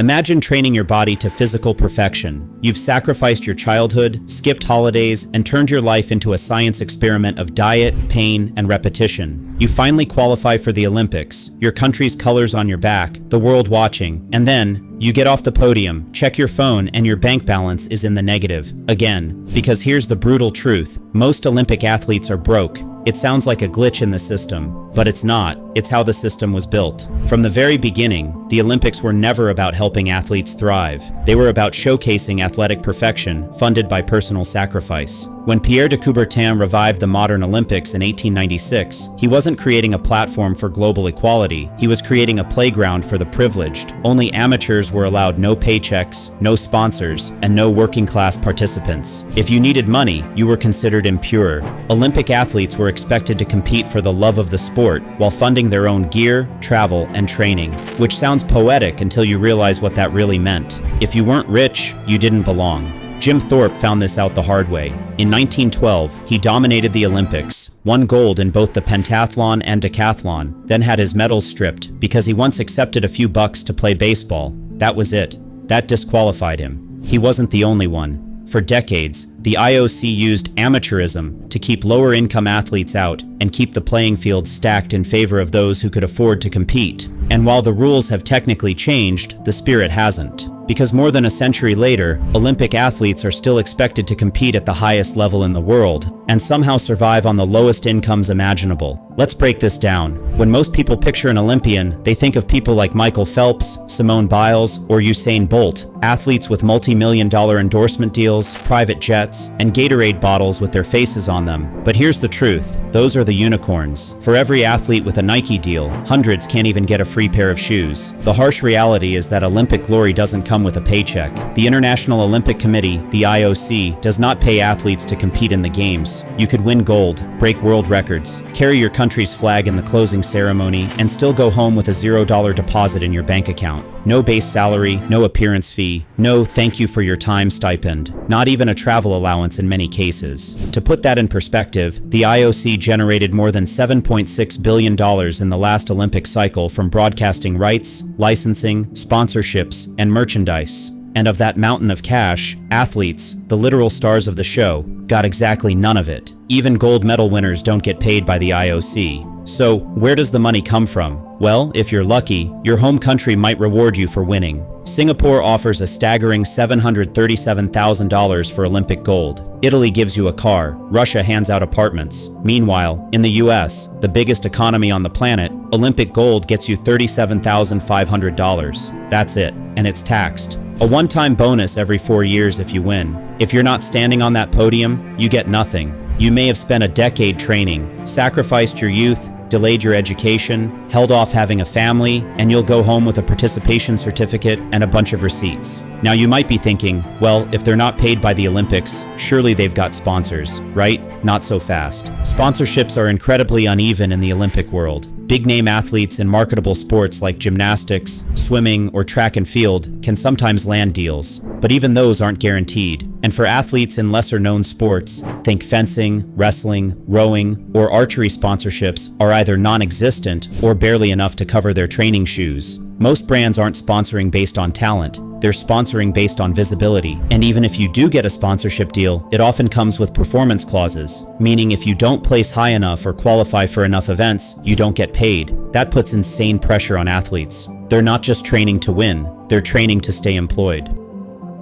Imagine training your body to physical perfection. You've sacrificed your childhood, skipped holidays, and turned your life into a science experiment of diet, pain, and repetition. You finally qualify for the Olympics, your country's colors on your back, the world watching, and then you get off the podium, check your phone, and your bank balance is in the negative. Again, because here's the brutal truth. Most Olympic athletes are broke. It sounds like a glitch in the system, but it's not. It's how the system was built. From the very beginning, the Olympics were never about helping athletes thrive. They were about showcasing athletic perfection, funded by personal sacrifice. When Pierre de Coubertin revived the modern Olympics in 1896, he wasn't creating a platform for global equality. He was creating a playground for the privileged. Only amateurs were allowed no paychecks, no sponsors, and no working-class participants. If you needed money, you were considered impure. Olympic athletes were expected to compete for the love of the sport while funding their own gear, travel, and training, which sounds poetic until you realize what that really meant. If you weren't rich, you didn't belong. Jim Thorpe found this out the hard way. In 1912, he dominated the Olympics, won gold in both the pentathlon and decathlon, then had his medals stripped because he once accepted a few bucks to play baseball. That was it. That disqualified him. He wasn't the only one. For decades, the IOC used amateurism to keep lower-income athletes out and keep the playing field stacked in favor of those who could afford to compete. And while the rules have technically changed, the spirit hasn't. Because more than a century later, Olympic athletes are still expected to compete at the highest level in the world and somehow survive on the lowest incomes imaginable. Let's break this down. When most people picture an Olympian, they think of people like Michael Phelps, Simone Biles, or Usain Bolt, athletes with multi-million-dollar endorsement deals, private jets, and Gatorade bottles with their faces on them. But here's the truth. Those are the unicorns. For every athlete with a Nike deal, hundreds can't even get a free pair of shoes. The harsh reality is that Olympic glory doesn't come with a paycheck. The International Olympic Committee, the IOC, does not pay athletes to compete in the games. You could win gold, break world records, carry your country's flag in the closing ceremony, and still go home with a $0 deposit in your bank account. No base salary, no appearance fee, no thank you for your time stipend, not even a travel allowance in many cases. To put that in perspective, the IOC generated more than $7.6 billion in the last Olympic cycle from broadcasting rights, licensing, sponsorships, and merchandise. And of that mountain of cash, athletes, the literal stars of the show, got exactly none of it. Even gold medal winners don't get paid by the IOC. So, where does the money come from? Well, if you're lucky, your home country might reward you for winning. Singapore offers a staggering $737,000 for Olympic gold. Italy gives you a car. Russia hands out apartments. Meanwhile, in the US, the biggest economy on the planet, Olympic gold gets you $37,500. That's it, and it's taxed. A one-time bonus every 4 years if you win. If you're not standing on that podium, you get nothing. You may have spent a decade training, sacrificed your youth, delayed your education, held off having a family, and you'll go home with a participation certificate and a bunch of receipts. Now you might be thinking, well, if they're not paid by the Olympics, surely they've got sponsors, right? Not so fast. Sponsorships are incredibly uneven in the Olympic world. Big-name athletes in marketable sports like gymnastics, swimming, or track and field can sometimes land deals, but even those aren't guaranteed. And for athletes in lesser-known sports, think fencing, wrestling, rowing, or archery, sponsorships are either non-existent or barely enough to cover their training shoes. Most brands aren't sponsoring based on talent. They're sponsoring based on visibility. And even if you do get a sponsorship deal, it often comes with performance clauses, meaning if you don't place high enough or qualify for enough events, you don't get paid. That puts insane pressure on athletes. They're not just training to win, they're training to stay employed.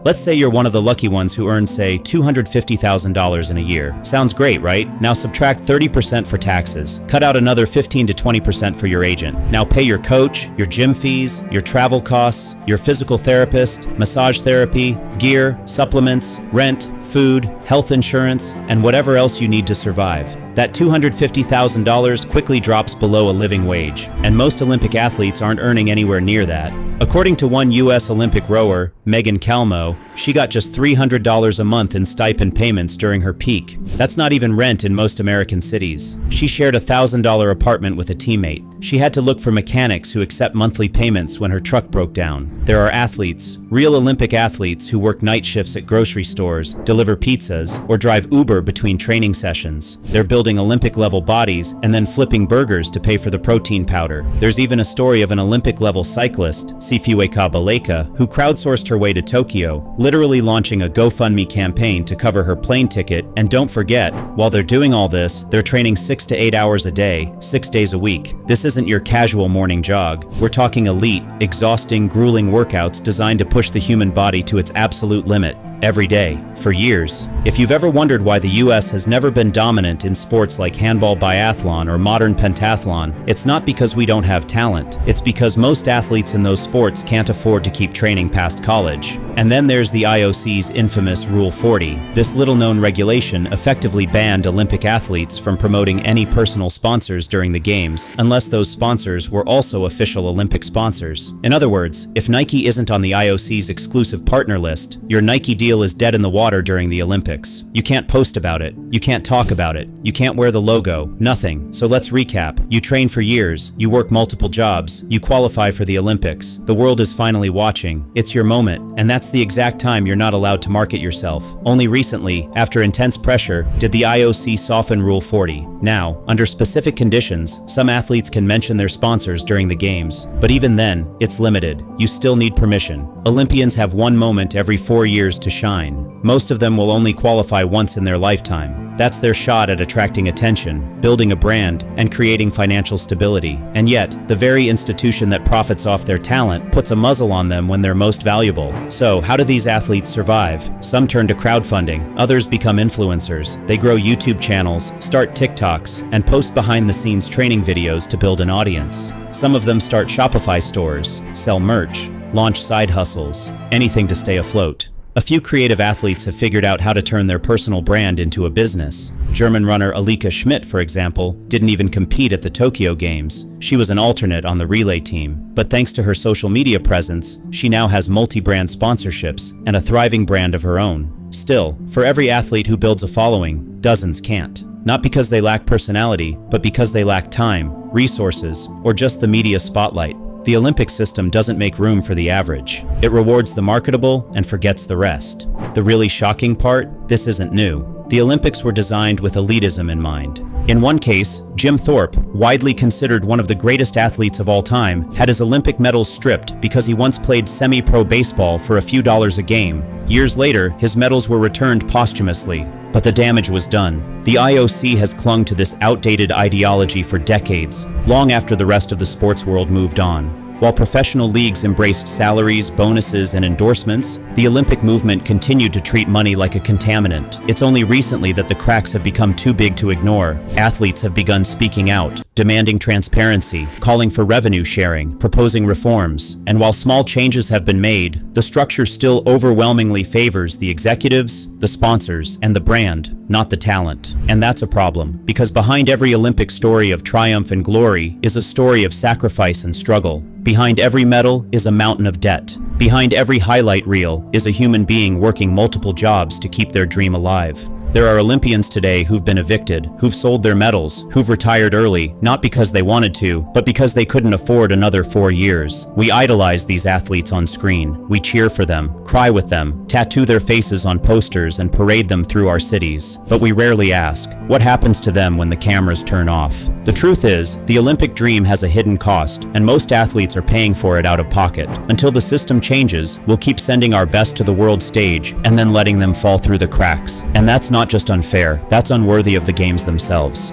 Let's say you're one of the lucky ones who earn, say, $250,000 in a year. Sounds great, right? Now subtract 30% for taxes. Cut out another 15 to 20% for your agent. Now pay your coach, your gym fees, your travel costs, your physical therapist, massage therapy, gear, supplements, rent, food, health insurance, and whatever else you need to survive. That $250,000 quickly drops below a living wage, and most Olympic athletes aren't earning anywhere near that. According to one U.S. Olympic rower, Megan Calmo, she got just $300 a month in stipend payments during her peak. That's not even rent in most American cities. She shared a $1,000 apartment with a teammate. She had to look for mechanics who accept monthly payments when her truck broke down. There are athletes, real Olympic athletes, who work night shifts at grocery stores, deliver pizzas, or drive Uber between training sessions. They're building building Olympic-level bodies and then flipping burgers to pay for the protein powder. There's even a story of an Olympic-level cyclist, Sifyueka Baleka, who crowdsourced her way to Tokyo, literally launching a GoFundMe campaign to cover her plane ticket. And don't forget, while they're doing all this, they're training 6 to 8 hours a day, 6 days a week. This isn't your casual morning jog. We're talking elite, exhausting, grueling workouts designed to push the human body to its absolute limit. Every day, for years. If you've ever wondered why the US has never been dominant in sports like handball biathlon or modern pentathlon, it's not because we don't have talent. It's because most athletes in those sports can't afford to keep training past college. And then there's the IOC's infamous Rule 40. This little-known regulation effectively banned Olympic athletes from promoting any personal sponsors during the Games, unless those sponsors were also official Olympic sponsors. In other words, if Nike isn't on the IOC's exclusive partner list, your Nike deal is dead in the water during the Olympics. You can't post about it. You can't talk about it. You can't wear the logo. Nothing. So let's recap. You train for years. You work multiple jobs. You qualify for the Olympics. The world is finally watching. It's your moment. And that's the exact time you're not allowed to market yourself. Only recently, after intense pressure, did the IOC soften Rule 40. Now, under specific conditions, some athletes can mention their sponsors during the Games. But even then, it's limited. You still need permission. Olympians have one moment every 4 years to shine. Most of them will only qualify once in their lifetime. That's their shot at attracting attention, building a brand, and creating financial stability. And yet, the very institution that profits off their talent puts a muzzle on them when they're most valuable. So, how do these athletes survive? Some turn to crowdfunding, others become influencers. They grow YouTube channels, start TikToks, and post behind-the-scenes training videos to build an audience. Some of them start Shopify stores, sell merch, launch side hustles, anything to stay afloat. A few creative athletes have figured out how to turn their personal brand into a business. German runner Alika Schmidt, for example, didn't even compete at the Tokyo Games. She was an alternate on the relay team. But thanks to her social media presence, she now has multi-brand sponsorships and a thriving brand of her own. Still, for every athlete who builds a following, dozens can't. Not because they lack personality, but because they lack time, resources, or just the media spotlight. The Olympic system doesn't make room for the average. It rewards the marketable and forgets the rest. The really shocking part? This isn't new. The Olympics were designed with elitism in mind. In one case, Jim Thorpe, widely considered one of the greatest athletes of all time, had his Olympic medals stripped because he once played semi-pro baseball for a few dollars a game. Years later, his medals were returned posthumously. But the damage was done. The IOC has clung to this outdated ideology for decades, long after the rest of the sports world moved on. While professional leagues embraced salaries, bonuses, and endorsements, the Olympic movement continued to treat money like a contaminant. It's only recently that the cracks have become too big to ignore. Athletes have begun speaking out, demanding transparency, calling for revenue sharing, proposing reforms. And while small changes have been made, the structure still overwhelmingly favors the executives, the sponsors, and the brand, not the talent. And that's a problem, because behind every Olympic story of triumph and glory is a story of sacrifice and struggle. Behind every medal is a mountain of debt. Behind every highlight reel is a human being working multiple jobs to keep their dream alive. There are Olympians today who've been evicted, who've sold their medals, who've retired early, not because they wanted to, but because they couldn't afford another 4 years. We idolize these athletes on screen. We cheer for them, cry with them, tattoo their faces on posters, and parade them through our cities. But we rarely ask, what happens to them when the cameras turn off? The truth is, the Olympic dream has a hidden cost, and most athletes are paying for it out of pocket. Until the system changes, we'll keep sending our best to the world stage, and then letting them fall through the cracks. And that's not just unfair, that's unworthy of the Games themselves.